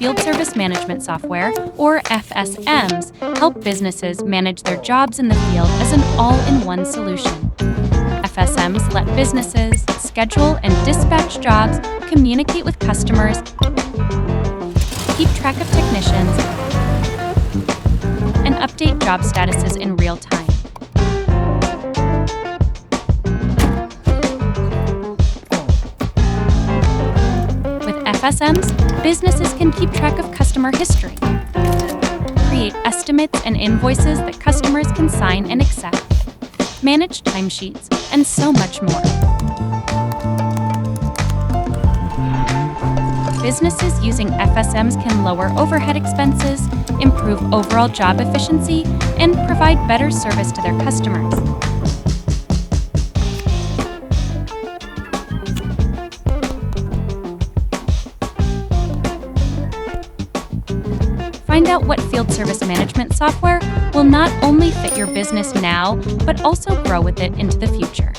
Field Service Management Software, or FSMs, help businesses manage their jobs in the field as an all-in-one solution. FSMs let businesses schedule and dispatch jobs, communicate with customers, keep track of technicians, and update job statuses in real time. With FSMs, businesses can keep track of customer history, create estimates and invoices that customers can sign and accept, manage timesheets, and so much more. Businesses using FSMs can lower overhead expenses, improve overall job efficiency, and provide better service to their customers. Find out what field service management software will not only fit your business now, but also grow with it into the future.